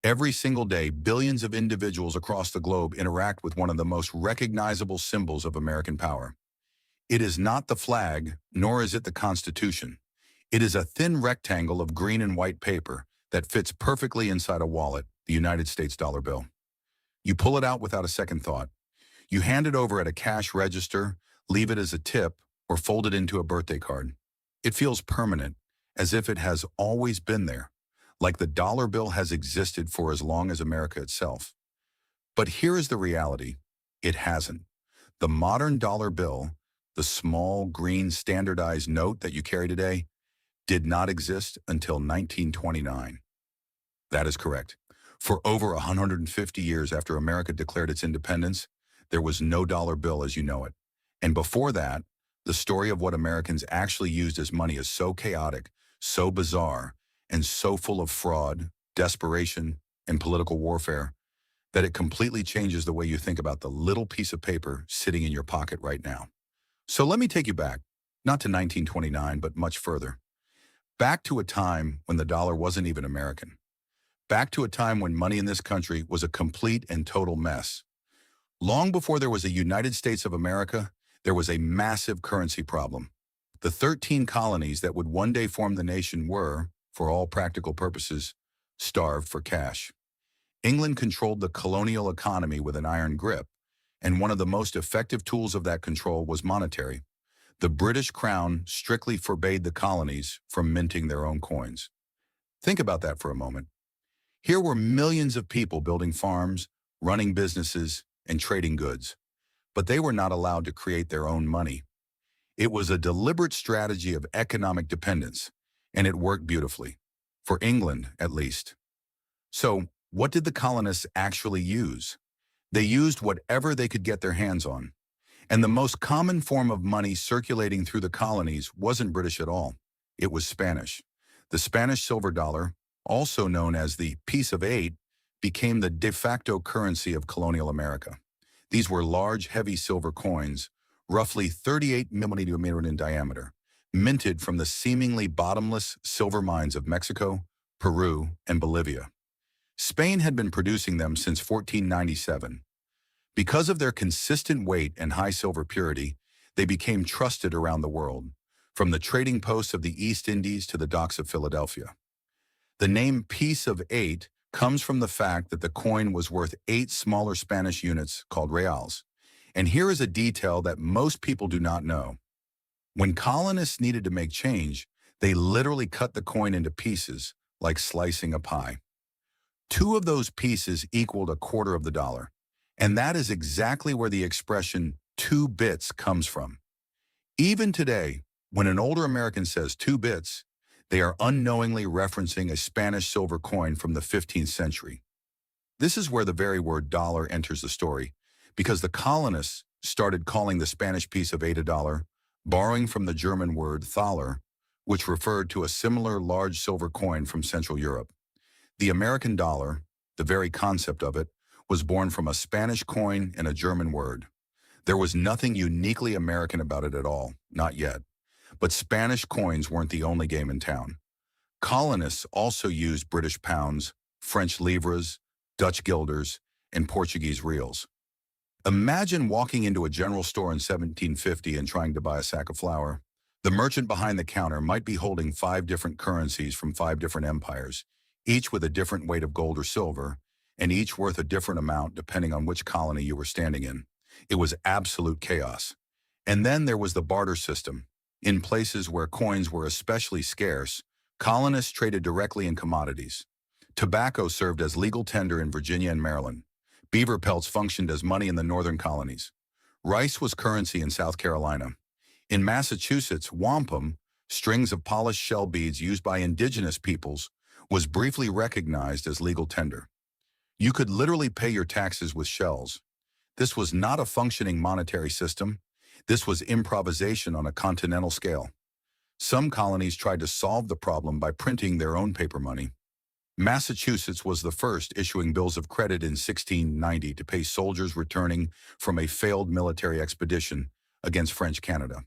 Every single day, billions of individuals across the globe interact with one of the most recognizable symbols of American power. It is not the flag, nor is it the Constitution. It is a thin rectangle of green and white paper that fits perfectly inside a wallet, the United States dollar bill. You pull it out without a second thought. You hand it over at a cash register, leave it as a tip, or fold it into a birthday card. It feels permanent, as if it has always been there, like the dollar bill has existed for as long as America itself. But here is the reality. It hasn't. The modern dollar bill, the small green standardized note that you carry today, did not exist until 1929. That is correct. For over 150 years after America declared its independence, there was no dollar bill as you know it. And before that, the story of what Americans actually used as money is so chaotic, so bizarre, and so full of fraud, desperation, and political warfare that it completely changes the way you think about the little piece of paper sitting in your pocket right now. So let me take you back, not to 1929, but much further. Back to a time when the dollar wasn't even American. Back to a time when money in this country was a complete and total mess. Long before there was a United States of America, there was a massive currency problem. The 13 colonies that would one day form the nation were, for all practical purposes, starved for cash. England controlled the colonial economy with an iron grip, and one of the most effective tools of that control was monetary. The British Crown strictly forbade the colonies from minting their own coins. Think about that for a moment. Here were millions of people building farms, running businesses, and trading goods, but they were not allowed to create their own money. It was a deliberate strategy of economic dependence, and it worked beautifully, for England at least. So, what did the colonists actually use? They used whatever they could get their hands on. And the most common form of money circulating through the colonies wasn't British at all. It was Spanish. The Spanish silver dollar, also known as the piece of eight, became the de facto currency of colonial America. These were large, heavy silver coins, roughly 38 millimeters in diameter, minted from the seemingly bottomless silver mines of Mexico, Peru, and Bolivia. Spain had been producing them since 1497. Because of their consistent weight and high silver purity, they became trusted around the world, from the trading posts of the East Indies to the docks of Philadelphia. The name piece of eight comes from the fact that the coin was worth 8 smaller Spanish units called reals. And here is a detail that most people do not know. When colonists needed to make change, they literally cut the coin into pieces, like slicing a pie. 2 of those pieces equaled a quarter of the dollar. And that is exactly where the expression 2 bits comes from. Even today, when an older American says 2 bits, they are unknowingly referencing a Spanish silver coin from the 15th century. This is where the very word dollar enters the story, because the colonists started calling the Spanish piece of eight a dollar, borrowing from the German word thaler, which referred to a similar large silver coin from Central Europe. The American dollar, the very concept of it, was born from a Spanish coin and a German word. There was nothing uniquely American about it at all, not yet. But Spanish coins weren't the only game in town. Colonists also used British pounds, French livres, Dutch guilders, and Portuguese reals. Imagine walking into a general store in 1750 and trying to buy a sack of flour. The merchant behind the counter might be holding 5 different currencies from 5 different empires, each with a different weight of gold or silver, and each worth a different amount depending on which colony you were standing in. It was absolute chaos. And then there was the barter system. In places where coins were especially scarce, colonists traded directly in commodities. Tobacco served as legal tender in Virginia and Maryland. Beaver pelts functioned as money in the northern colonies. Rice was currency in South Carolina. In Massachusetts, wampum, strings of polished shell beads used by indigenous peoples, was briefly recognized as legal tender. You could literally pay your taxes with shells. This was not a functioning monetary system. This was improvisation on a continental scale. Some colonies tried to solve the problem by printing their own paper money. Massachusetts was the first, issuing bills of credit in 1690 to pay soldiers returning from a failed military expedition against French Canada.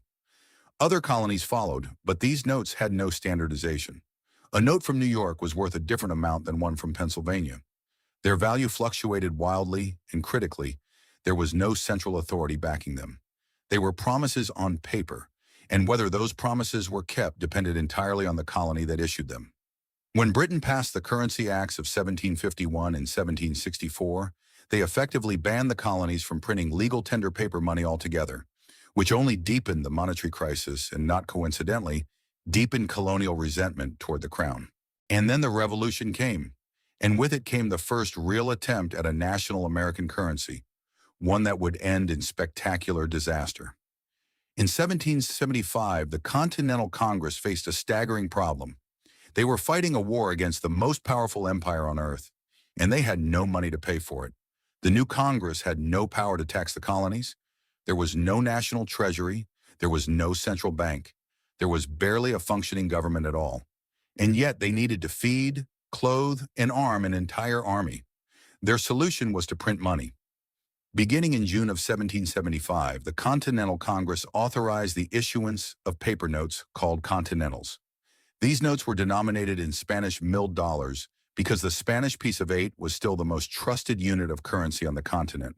Other colonies followed, but these notes had no standardization. A note from New York was worth a different amount than one from Pennsylvania. Their value fluctuated wildly and critically. There was no central authority backing them. They were promises on paper, and whether those promises were kept depended entirely on the colony that issued them. When Britain passed the Currency Acts of 1751 and 1764, they effectively banned the colonies from printing legal tender paper money altogether, which only deepened the monetary crisis and, not coincidentally, deepened colonial resentment toward the crown. And then the Revolution came, and with it came the first real attempt at a national American currency, one that would end in spectacular disaster. In 1775, the Continental Congress faced a staggering problem. They were fighting a war against the most powerful empire on earth, and they had no money to pay for it. The new Congress had no power to tax the colonies. There was no national treasury. There was no central bank. There was barely a functioning government at all. And yet they needed to feed, clothe, and arm an entire army. Their solution was to print money. Beginning in June of 1775, the Continental Congress authorized the issuance of paper notes called Continentals. These notes were denominated in Spanish milled dollars because the Spanish piece of 8 was still the most trusted unit of currency on the continent.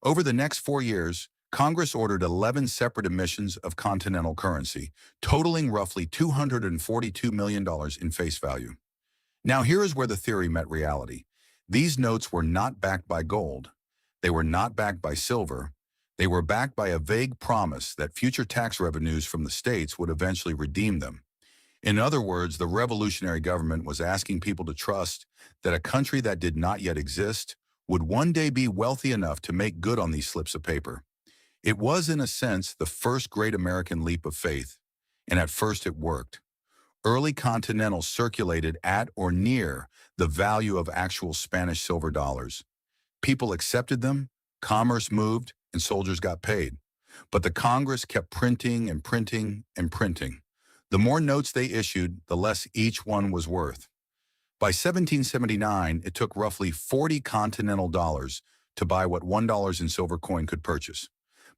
Over the next 4 years, Congress ordered 11 separate emissions of continental currency, totaling roughly $242 million in face value. Now here is where the theory met reality. These notes were not backed by gold. They were not backed by silver. They were backed by a vague promise that future tax revenues from the states would eventually redeem them. In other words, the revolutionary government was asking people to trust that a country that did not yet exist would one day be wealthy enough to make good on these slips of paper. It was, in a sense, the first great American leap of faith, and at first it worked. Early Continentals circulated at or near the value of actual Spanish silver dollars. People accepted them, commerce moved, and soldiers got paid. But the Congress kept printing and printing and printing. The more notes they issued, the less each one was worth. By 1779, it took roughly 40 continental dollars to buy what $1 in silver coin could purchase.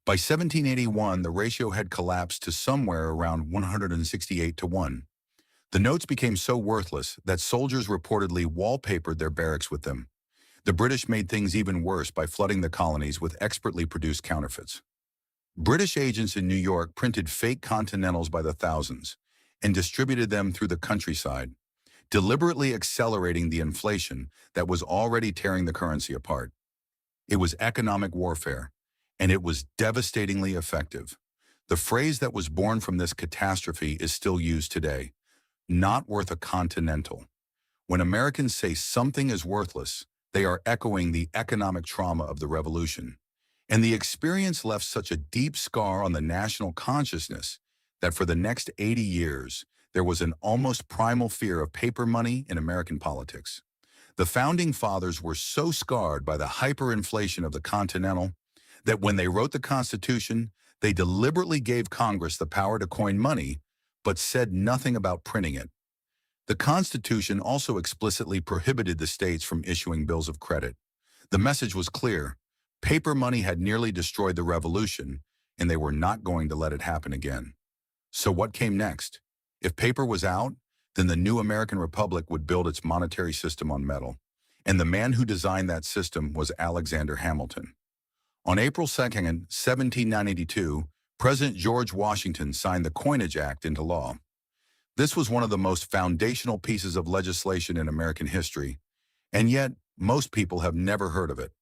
By 1781, the ratio had collapsed to somewhere around 168 to 1. The notes became so worthless that soldiers reportedly wallpapered their barracks with them. The British made things even worse by flooding the colonies with expertly produced counterfeits. British agents in New York printed fake Continentals by the thousands and distributed them through the countryside, deliberately accelerating the inflation that was already tearing the currency apart. It was economic warfare, and it was devastatingly effective. The phrase that was born from this catastrophe is still used today: not worth a continental. When Americans say something is worthless, they are echoing the economic trauma of the revolution. And the experience left such a deep scar on the national consciousness that for the next 80 years, there was an almost primal fear of paper money in American politics. The Founding Fathers were so scarred by the hyperinflation of the Continental that when they wrote the Constitution, they deliberately gave Congress the power to coin money, but said nothing about printing it. The Constitution also explicitly prohibited the states from issuing bills of credit. The message was clear: paper money had nearly destroyed the revolution, and they were not going to let it happen again. So what came next? If paper was out, then the new American Republic would build its monetary system on metal. And the man who designed that system was Alexander Hamilton. On April 2nd, 1792, President George Washington signed the Coinage Act into law. This was one of the most foundational pieces of legislation in American history, and yet most people have never heard of it.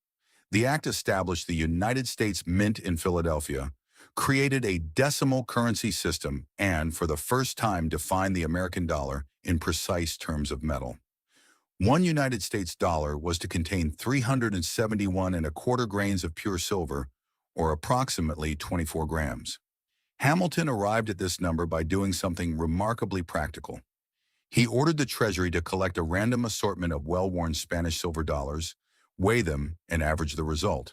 The act established the United States Mint in Philadelphia, created a decimal currency system, and for the first time defined the American dollar in precise terms of metal. One United States dollar was to contain 371 and a quarter grains of pure silver, or approximately 24 grams. Hamilton arrived at this number by doing something remarkably practical. He ordered the Treasury to collect a random assortment of well-worn Spanish silver dollars, weigh them, and average the result.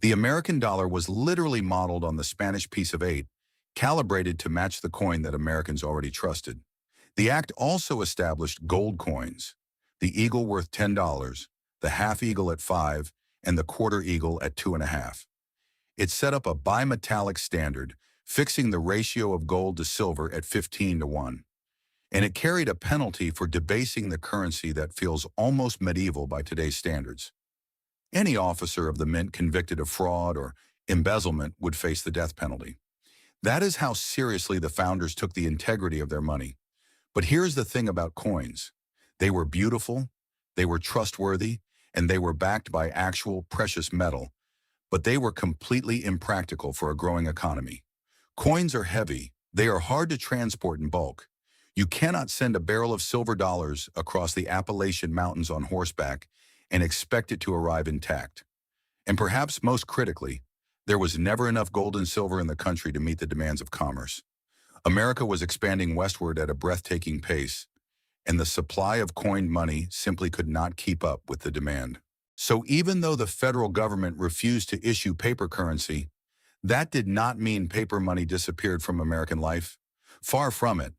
The American dollar was literally modeled on the Spanish piece of 8, calibrated to match the coin that Americans already trusted. The act also established gold coins: the eagle worth $10, the half eagle at 5, and the quarter eagle at 2.5. It set up a bimetallic standard, fixing the ratio of gold to silver at 15 to 1. and it carried a penalty for debasing the currency that feels almost medieval by today's standards. Any officer of the mint convicted of fraud or embezzlement would face the death penalty. That is how seriously the founders took the integrity of their money. But here's the thing about coins. They were beautiful, they were trustworthy, and they were backed by actual precious metal, but they were completely impractical for a growing economy. Coins are heavy. They are hard to transport in bulk. You cannot send a barrel of silver dollars across the Appalachian Mountains on horseback and expect it to arrive intact. And perhaps most critically, there was never enough gold and silver in the country to meet the demands of commerce. America was expanding westward at a breathtaking pace, and the supply of coined money simply could not keep up with the demand. So even though the federal government refused to issue paper currency, that did not mean paper money disappeared from American life. Far from it.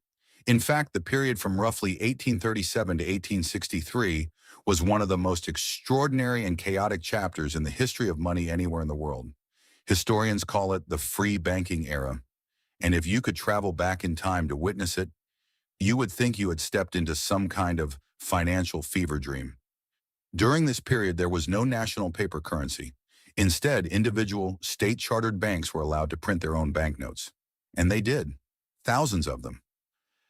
In fact, the period from roughly 1837 to 1863 was one of the most extraordinary and chaotic chapters in the history of money anywhere in the world. Historians call it the free banking era, and if you could travel back in time to witness it, you would think you had stepped into some kind of financial fever dream. During this period, there was no national paper currency. Instead, individual state-chartered banks were allowed to print their own banknotes. And they did. Thousands of them.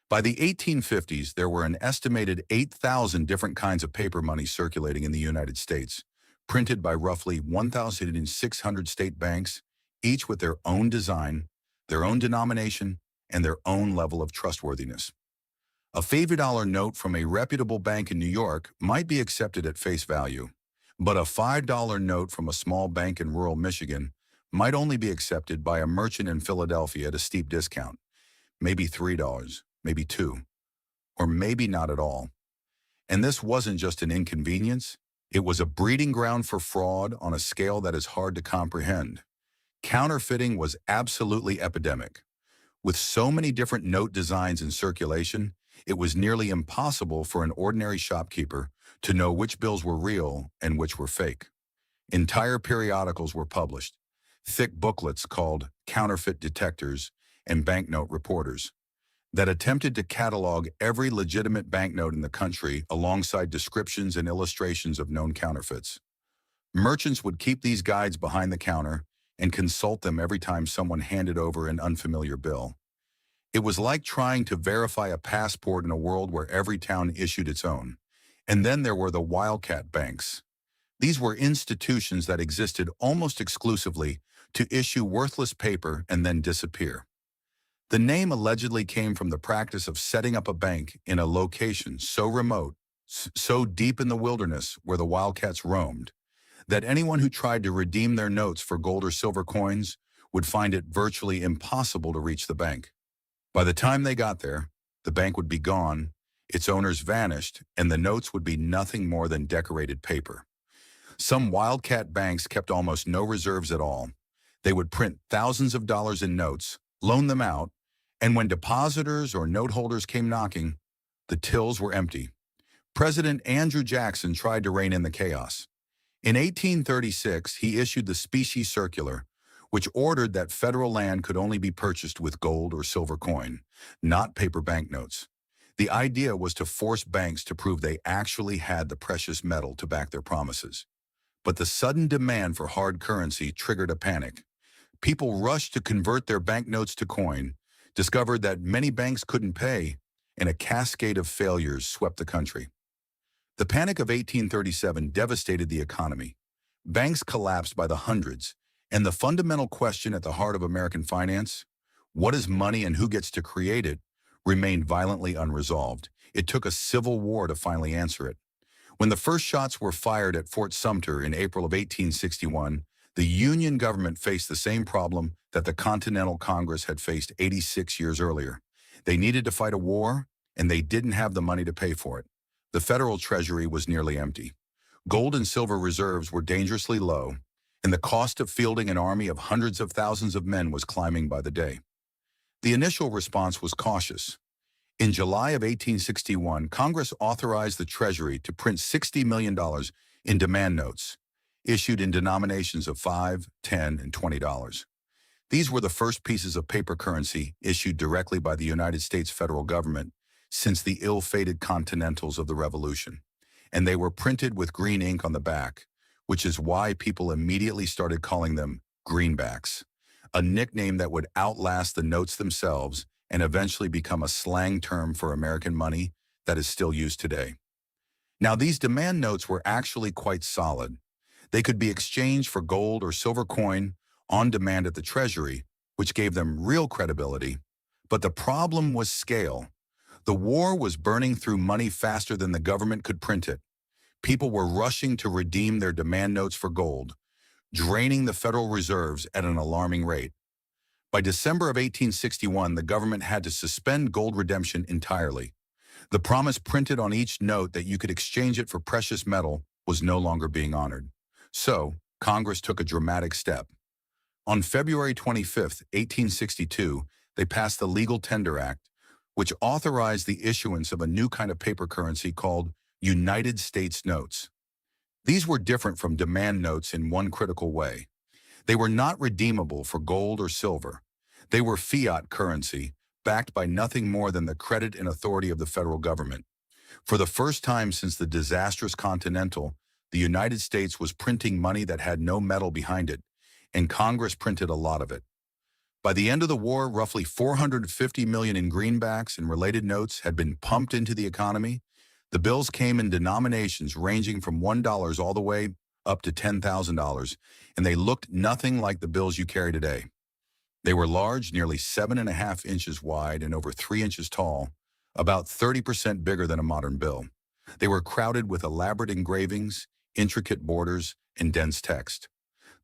By the 1850s, there were an estimated 8,000 different kinds of paper money circulating in the United States, printed by roughly 1,600 state banks, each with their own design, their own denomination, and their own level of trustworthiness. A $50 note from a reputable bank in New York might be accepted at face value, but a $5 note from a small bank in rural Michigan might only be accepted by a merchant in Philadelphia at a steep discount, maybe $3, maybe $2, or maybe not at all. And this wasn't just an inconvenience, it was a breeding ground for fraud on a scale that is hard to comprehend. Counterfeiting was absolutely epidemic. With so many different note designs in circulation, it was nearly impossible for an ordinary shopkeeper to know which bills were real and which were fake. Entire periodicals were published, thick booklets called counterfeit detectors and banknote reporters, that attempted to catalog every legitimate banknote in the country alongside descriptions and illustrations of known counterfeits. Merchants would keep these guides behind the counter and consult them every time someone handed over an unfamiliar bill. It was like trying to verify a passport in a world where every town issued its own. And then there were the wildcat banks. These were institutions that existed almost exclusively to issue worthless paper and then disappear. The name allegedly came from the practice of setting up a bank in a location so remote, so deep in the wilderness where the wildcats roamed, that anyone who tried to redeem their notes for gold or silver coins would find it virtually impossible to reach the bank. By the time they got there, the bank would be gone, its owners vanished, and the notes would be nothing more than decorated paper. Some wildcat banks kept almost no reserves at all. They would print thousands of dollars in notes, loan them out, and when depositors or note holders came knocking, the tills were empty. President Andrew Jackson tried to rein in the chaos. In 1836, he issued the Specie Circular, which ordered that federal land could only be purchased with gold or silver coin, not paper banknotes. The idea was to force banks to prove they actually had the precious metal to back their promises. But the sudden demand for hard currency triggered a panic. People rushed to convert their banknotes to coin, discovered that many banks couldn't pay, and a cascade of failures swept the country. The Panic of 1837 devastated the economy. Banks collapsed by the hundreds, and the fundamental question at the heart of American finance, what is money and who gets to create it, remained violently unresolved. It took a civil war to finally answer it. When the first shots were fired at Fort Sumter in April of 1861, the Union government faced the same problem that the Continental Congress had faced 86 years earlier. They needed to fight a war, and they didn't have the money to pay for it. The federal treasury was nearly empty. Gold and silver reserves were dangerously low, and the cost of fielding an army of hundreds of thousands of men was climbing by the day. The initial response was cautious. In July of 1861, Congress authorized the Treasury to print $60 million in demand notes, issued in denominations of $5, $10, and $20. These were the first pieces of paper currency issued directly by the United States federal government since the ill-fated Continentals of the Revolution, and they were printed with green ink on the back, which is why people immediately started calling them greenbacks, a nickname that would outlast the notes themselves and eventually become a slang term for American money that is still used today. Now, these demand notes were actually quite solid. They could be exchanged for gold or silver coin on demand at the Treasury, which gave them real credibility. But the problem was scale. The war was burning through money faster than the government could print it. People were rushing to redeem their demand notes for gold, draining the Federal Reserves at an alarming rate. By December of 1861, the government had to suspend gold redemption entirely. The promise printed on each note that you could exchange it for precious metal was no longer being honored. So, Congress took a dramatic step. On February 25, 1862, they passed the Legal Tender Act, which authorized the issuance of a new kind of paper currency called United States notes. These were different from demand notes in one critical way. They were not redeemable for gold or silver. They were fiat currency, backed by nothing more than the credit and authority of the federal government. For the first time since the disastrous Continental, the United States was printing money that had no metal behind it, and Congress printed a lot of it. By the end of the war, roughly 450 million in greenbacks and related notes had been pumped into the economy. The bills came in denominations ranging from $1 all the way up to $10,000, and they looked nothing like the bills you carry today. They were large, nearly 7.5 inches wide and over 3 inches tall, about 30% bigger than a modern bill. They were crowded with elaborate engravings, intricate borders, and dense text.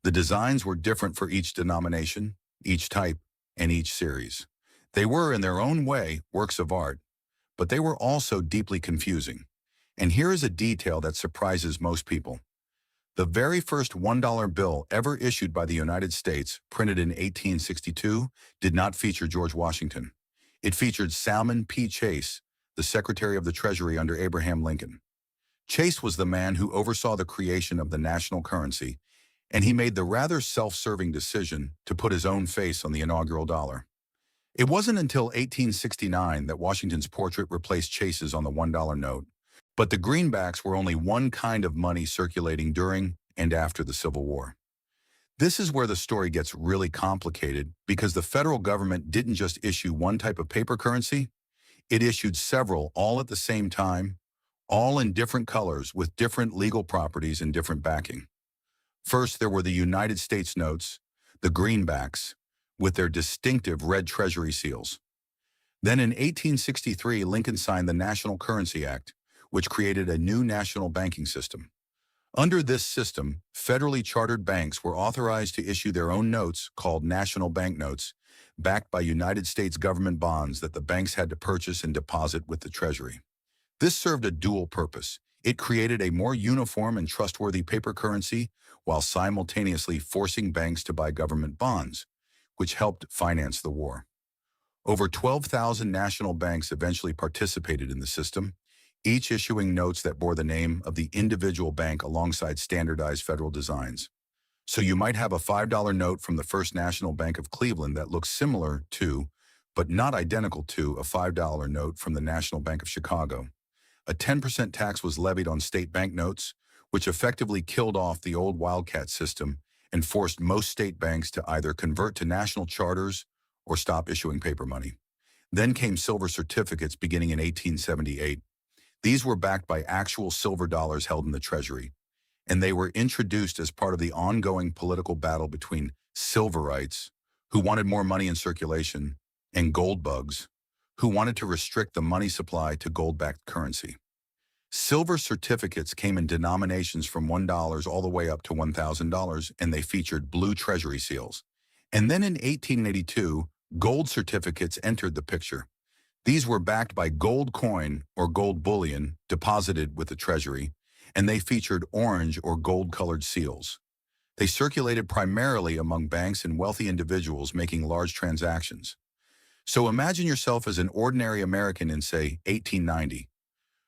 The designs were different for each denomination, each type, and each series. They were, in their own way, works of art, but they were also deeply confusing. And here is a detail that surprises most people. The very first $1 bill ever issued by the United States, printed in 1862, did not feature George Washington. It featured Salmon P. Chase, the Secretary of the Treasury under Abraham Lincoln. Chase was the man who oversaw the creation of the national currency, and he made the rather self-serving decision to put his own face on the inaugural dollar. It wasn't until 1869 that Washington's portrait replaced Chase's on the $1 note, but the greenbacks were only one kind of money circulating during and after the Civil War. This is where the story gets really complicated because the federal government didn't just issue one type of paper currency, it issued several all at the same time, all in different colors with different legal properties and different backing. First, there were the United States notes, the greenbacks, with their distinctive red Treasury seals. Then in 1863, Lincoln signed the National Currency Act, which created a new national banking system. Under this system, federally chartered banks were authorized to issue their own notes called national banknotes, backed by United States government bonds that the banks had to purchase and deposit with the Treasury. This served a dual purpose. It created a more uniform and trustworthy paper currency while simultaneously forcing banks to buy government bonds, which helped finance the war. Over 12,000 national banks eventually participated in the system, each issuing notes that bore the name of the individual bank alongside standardized federal designs. So you might have a $5 note from the First National Bank of Cleveland that looks similar to, but not identical to, a $5 note from the National Bank of Chicago. A 10% tax was levied on state banknotes, which effectively killed off the old Wildcat system and forced most state banks to either convert to national charters or stop issuing paper money. Then came silver certificates beginning in 1878. These were backed by actual silver dollars held in the Treasury, and they were introduced as part of the ongoing political battle between silverites, who wanted more money in circulation, and gold bugs, who wanted to restrict the money supply to gold-backed currency. Silver certificates came in denominations from $1 all the way up to $1,000, and they featured blue Treasury seals. And then in 1882, gold certificates entered the picture. These were backed by gold coin or gold bullion deposited with the Treasury, and they featured orange or gold-colored seals. They circulated primarily among banks and wealthy individuals making large transactions. So imagine yourself as an ordinary American in, say, 1890.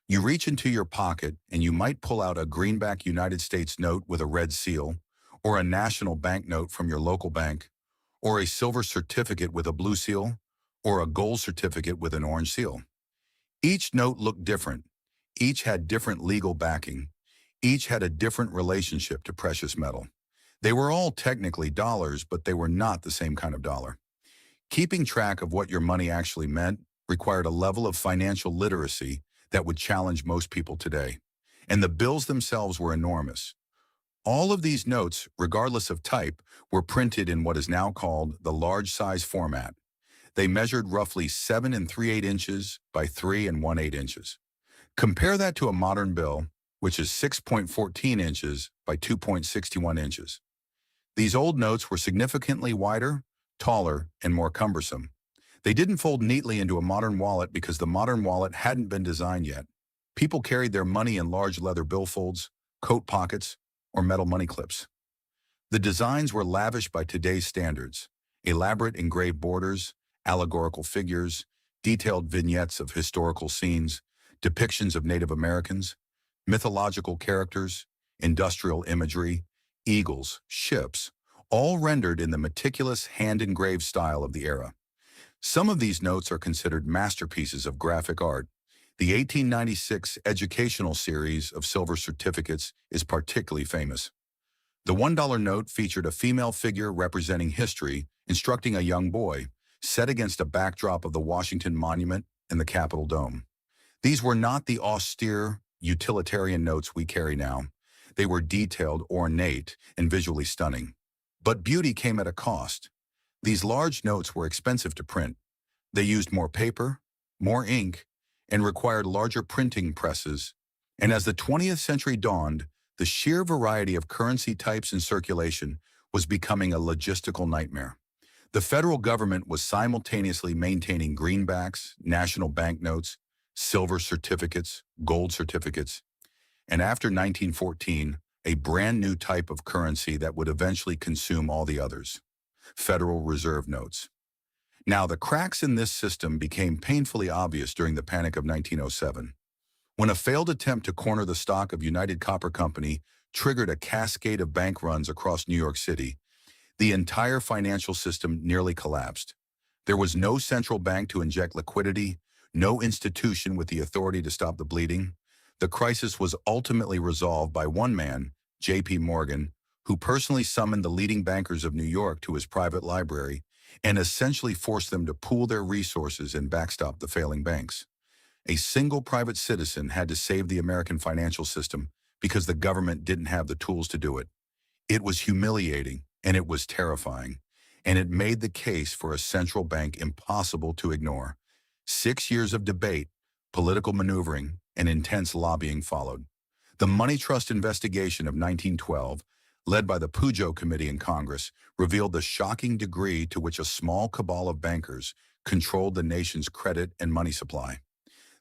You reach into your pocket and you might pull out a greenback United States note with a red seal, or a national banknote from your local bank, or a silver certificate with a blue seal, or a gold certificate with an orange seal. Each note looked different. Each had different legal backing. Each had a different relationship to precious metal. They were all technically dollars, but they were not the same kind of dollar. Keeping track of what your money actually meant required a level of financial literacy that would challenge most people today. And the bills themselves were enormous. All of these notes, regardless of type, were printed in what is now called the large size format. They measured roughly 7 and 3/8 inches by 3 and 1/8 inches. Compare that to a modern bill, which is 6.14 inches by 2.61 inches. These old notes were significantly wider, taller, and more cumbersome. They didn't fold neatly into a modern wallet because the modern wallet hadn't been designed yet. People carried their money in large leather billfolds, coat pockets, or metal money clips. The designs were lavish by today's standards: elaborate engraved borders, allegorical figures, detailed vignettes of historical scenes, depictions of Native Americans, mythological characters, industrial imagery, eagles, ships, all rendered in the meticulous hand-engraved style of the era. Some of these notes are considered masterpieces of graphic art. The 1896 educational series of silver certificates is particularly famous. The $1 note featured a female figure representing history, instructing a young boy, set against a backdrop of the Washington Monument and the Capitol Dome. These were not the austere, utilitarian notes we carry now. They were detailed, ornate, and visually stunning. But beauty came at a cost. These large notes were expensive to print. They used more paper, more ink, and required larger printing presses. And as the 20th century dawned, the sheer variety of currency types in circulation was becoming a logistical nightmare. The federal government was simultaneously maintaining greenbacks, national banknotes, silver certificates, gold certificates, and after 1914, a brand new type of currency that would eventually consume all the others: Federal Reserve notes. Now, the cracks in this system became painfully obvious during the Panic of 1907, when a failed attempt to corner the stock of United Copper Company triggered a cascade of bank runs across New York City. The entire financial system nearly collapsed. There was no central bank to inject liquidity, no institution with the authority to stop the bleeding. The crisis was ultimately resolved by one man, J.P. Morgan, who personally summoned the leading bankers of New York to his private library and essentially forced them to pool their resources and backstop the failing banks. A single private citizen had to save the American financial system because the government didn't have the tools to do it. It was humiliating, and it was terrifying, and it made the case for a central bank impossible to ignore. 6 years of debate, political maneuvering, and intense lobbying followed. The Money Trust investigation of 1912, led by the Pujo Committee in Congress, revealed the shocking degree to which a small cabal of bankers controlled the nation's credit and money supply.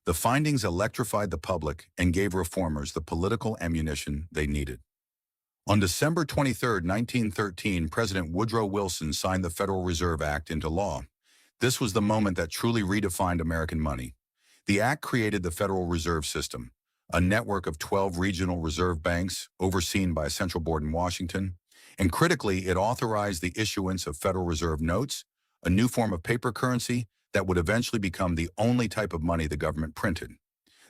The findings electrified the public and gave reformers the political ammunition they needed. On December 23, 1913, President Woodrow Wilson signed the Federal Reserve Act into law. This was the moment that truly redefined American money. The act created the Federal Reserve System, a network of 12 regional reserve banks overseen by a central board in Washington, and critically, it authorized the issuance of Federal Reserve notes, a new form of paper currency that would eventually become the only type of money the government printed.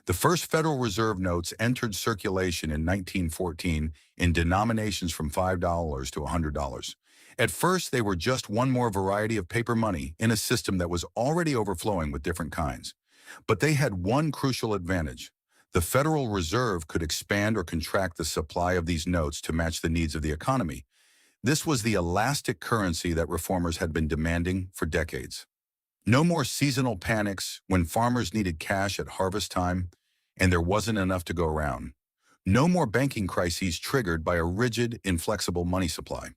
The first Federal Reserve notes entered circulation in 1914 in denominations from $5 to $100. At first, they were just one more variety of paper money in a system that was already overflowing with different kinds. But they had one crucial advantage. The Federal Reserve could expand or contract the supply of these notes to match the needs of the economy. This was the elastic currency that reformers had been demanding for decades. No more seasonal panics when farmers needed cash at harvest time and there wasn't enough to go around. No more banking crises triggered by a rigid, inflexible money supply.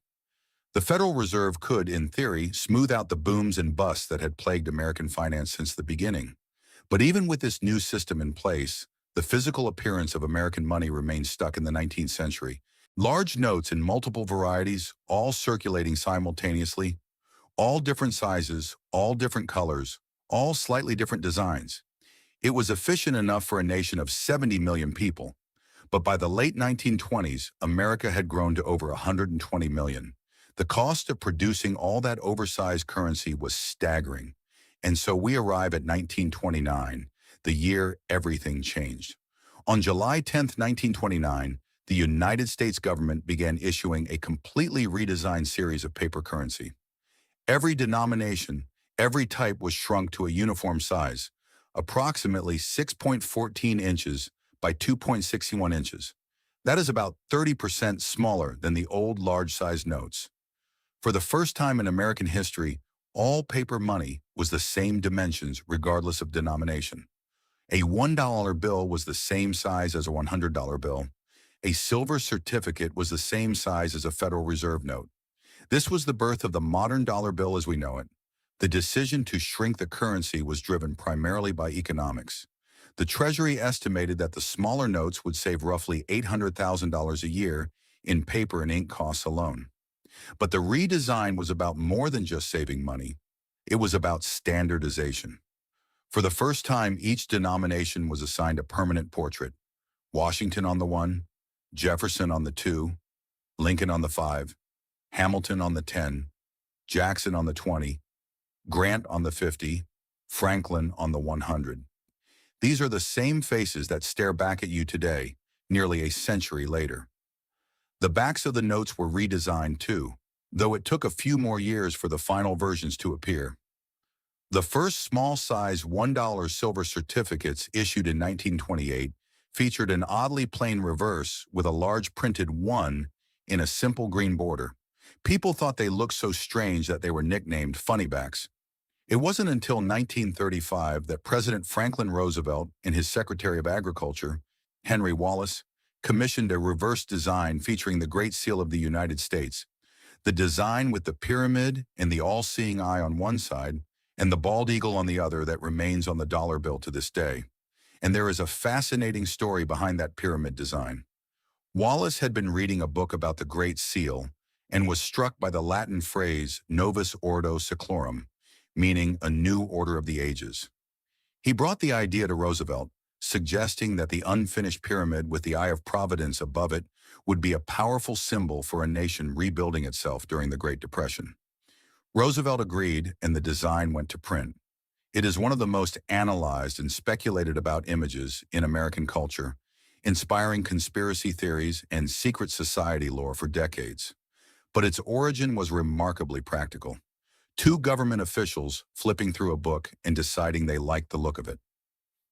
The Federal Reserve could, in theory, smooth out the booms and busts that had plagued American finance since the beginning. But even with this new system in place, the physical appearance of American money remained stuck in the 19th century. Large notes in multiple varieties, all circulating simultaneously, all different sizes, all different colors, all slightly different designs. It was efficient enough for a nation of 70 million people. But by the late 1920s, America had grown to over 120 million. The cost of producing all that oversized currency was staggering. And so we arrive at 1929, the year everything changed. On July 10th, 1929, the United States government began issuing a completely redesigned series of paper currency. Every denomination, every type was shrunk to a uniform size, approximately 6.14 inches by 2.61 inches. That is about 30% smaller than the old large-sized notes. For the first time in American history, all paper money was the same dimensions regardless of denomination. A $1 bill was the same size as a $100 bill. A silver certificate was the same size as a Federal Reserve note. This was the birth of the modern dollar bill as we know it. The decision to shrink the currency was driven primarily by economics. The Treasury estimated that the smaller notes would save roughly $800,000 a year in paper and ink costs alone. But the redesign was about more than just saving money. It was about standardization. For the first time, each denomination was assigned a permanent portrait. Washington on the 1, Jefferson on the 2, Lincoln on the 5, Hamilton on the 10, Jackson on the 20, Grant on the 50, Franklin on the 100. These are the same faces that stare back at you today, nearly a century later. The backs of the notes were redesigned too, though it took a few more years for the final versions to appear. The first small-size $1 silver certificates issued in 1928 featured an oddly plain reverse with a large printed 1 in a simple green border. People thought they looked so strange that they were nicknamed funnybacks. It wasn't until 1935 that President Franklin Roosevelt and his Secretary of Agriculture, Henry Wallace, commissioned a reverse design featuring the Great Seal of the United States. The design with the pyramid and the all-seeing eye on one side, and the bald eagle on the other that remains on the dollar bill to this day. And there is a fascinating story behind that pyramid design. Wallace had been reading a book about the Great Seal and was struck by the Latin phrase Novus Ordo Seclorum, meaning a new order of the ages. He brought the idea to Roosevelt, suggesting that the unfinished pyramid with the Eye of Providence above it would be a powerful symbol for a nation rebuilding itself during the Great Depression. Roosevelt agreed, and the design went to print. It is one of the most analyzed and speculated about images in American culture, inspiring conspiracy theories and secret society lore for decades. But its origin was remarkably practical. Two government officials flipping through a book and deciding they liked the look of it.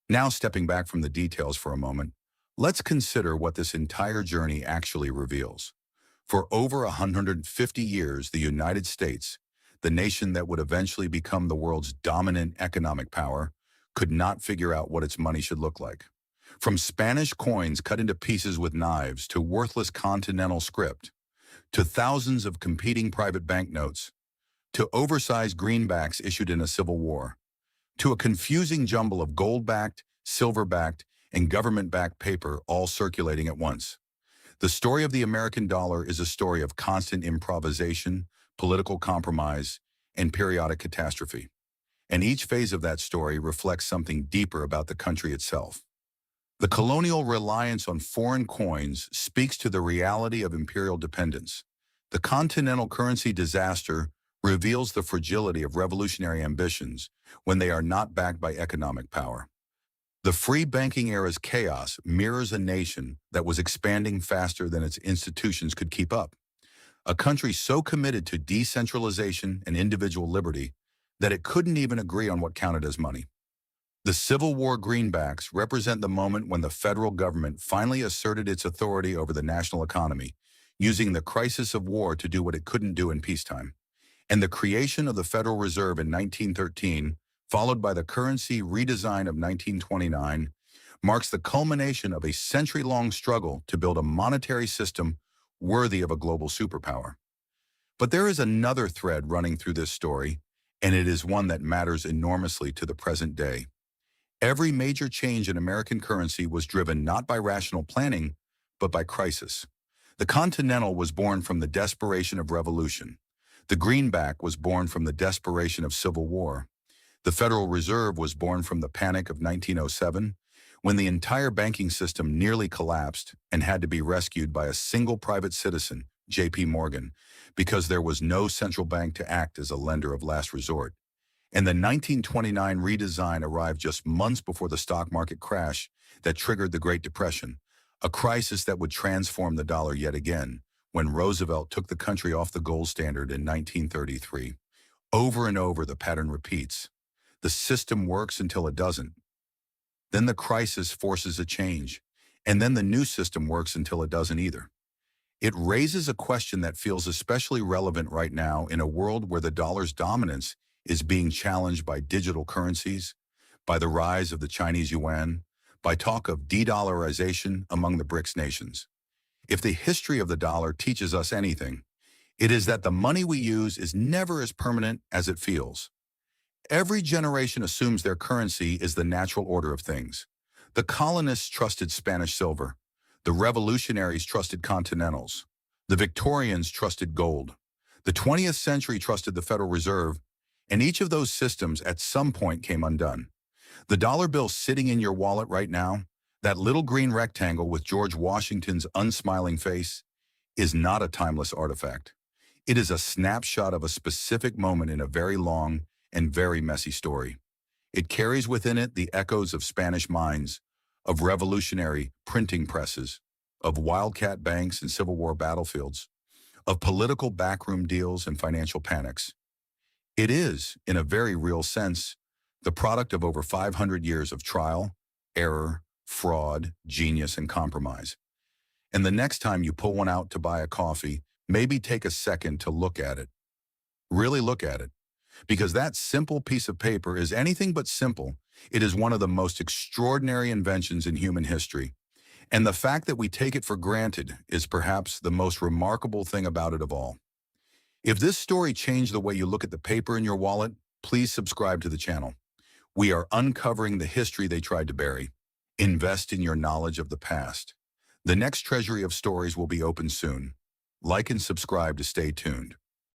Now, stepping back from the details for a moment, let's consider what this entire journey actually reveals. For over 150 years, the United States, the nation that would eventually become the world's dominant economic power, could not figure out what its money should look like. From Spanish coins cut into pieces with knives to worthless continental script, to thousands of competing private banknotes, to oversized greenbacks issued in a civil war, to a confusing jumble of gold-backed, silver-backed, and government-backed paper all circulating at once. The story of the American dollar is a story of constant improvisation, political compromise, and periodic catastrophe. And each phase of that story reflects something deeper about the country itself. The colonial reliance on foreign coins speaks to the reality of imperial dependence. The continental currency disaster reveals the fragility of revolutionary ambitions when they are not backed by economic power. The free banking era's chaos mirrors a nation that was expanding faster than its institutions could keep up. A country so committed to decentralization and individual liberty that it couldn't even agree on what counted as money. The Civil War greenbacks represent the moment when the federal government finally asserted its authority over the national economy, using the crisis of war to do what it couldn't do in peacetime. And the creation of the Federal Reserve in 1913, followed by the currency redesign of 1929, marks the culmination of a century-long struggle to build a monetary system worthy of a global superpower. But there is another thread running through this story, and it is one that matters enormously to the present day. Every major change in American currency was driven not by rational planning, but by crisis. The Continental was born from the desperation of revolution. The greenback was born from the desperation of civil war. The Federal Reserve was born from the panic of 1907, when the entire banking system nearly collapsed and had to be rescued by a single private citizen, J.P. Morgan, because there was no central bank to act as a lender of last resort. And the 1929 redesign arrived just months before the stock market crash that triggered the Great Depression, a crisis that would transform the dollar yet again when Roosevelt took the country off the gold standard in 1933. Over and over, the pattern repeats. The system works until it doesn't. Then the crisis forces a change, and then the new system works until it doesn't either. It raises a question that feels especially relevant right now in a world where the dollar's dominance is being challenged by digital currencies, by the rise of the Chinese yuan, by talk of de-dollarization among the BRICS nations. If the history of the dollar teaches us anything, it is that the money we use is never as permanent as it feels. Every generation assumes their currency is the natural order of things. The colonists trusted Spanish silver. The revolutionaries trusted continentals. The Victorians trusted gold. The 20th century trusted the Federal Reserve, and each of those systems at some point came undone. The dollar bill sitting in your wallet right now, that little green rectangle with George Washington's unsmiling face, is not a timeless artifact. It is a snapshot of a specific moment in a very long and very messy story. It carries within it the echoes of Spanish mines, of revolutionary printing presses, of wildcat banks and Civil War battlefields, of political backroom deals and financial panics. It is, in a very real sense, the product of over 500 years of trial, error, fraud, genius, and compromise. And the next time you pull one out to buy a coffee, maybe take a second to look at it. Really look at it. Because that simple piece of paper is anything but simple. It is one of the most extraordinary inventions in human history. And the fact that we take it for granted is perhaps the most remarkable thing about it of all. If this story changed the way you look at the paper in your wallet, please subscribe to the channel. We are uncovering the history they tried to bury. Invest in your knowledge of the past. The next treasury of stories will be open soon. Like and subscribe to stay tuned.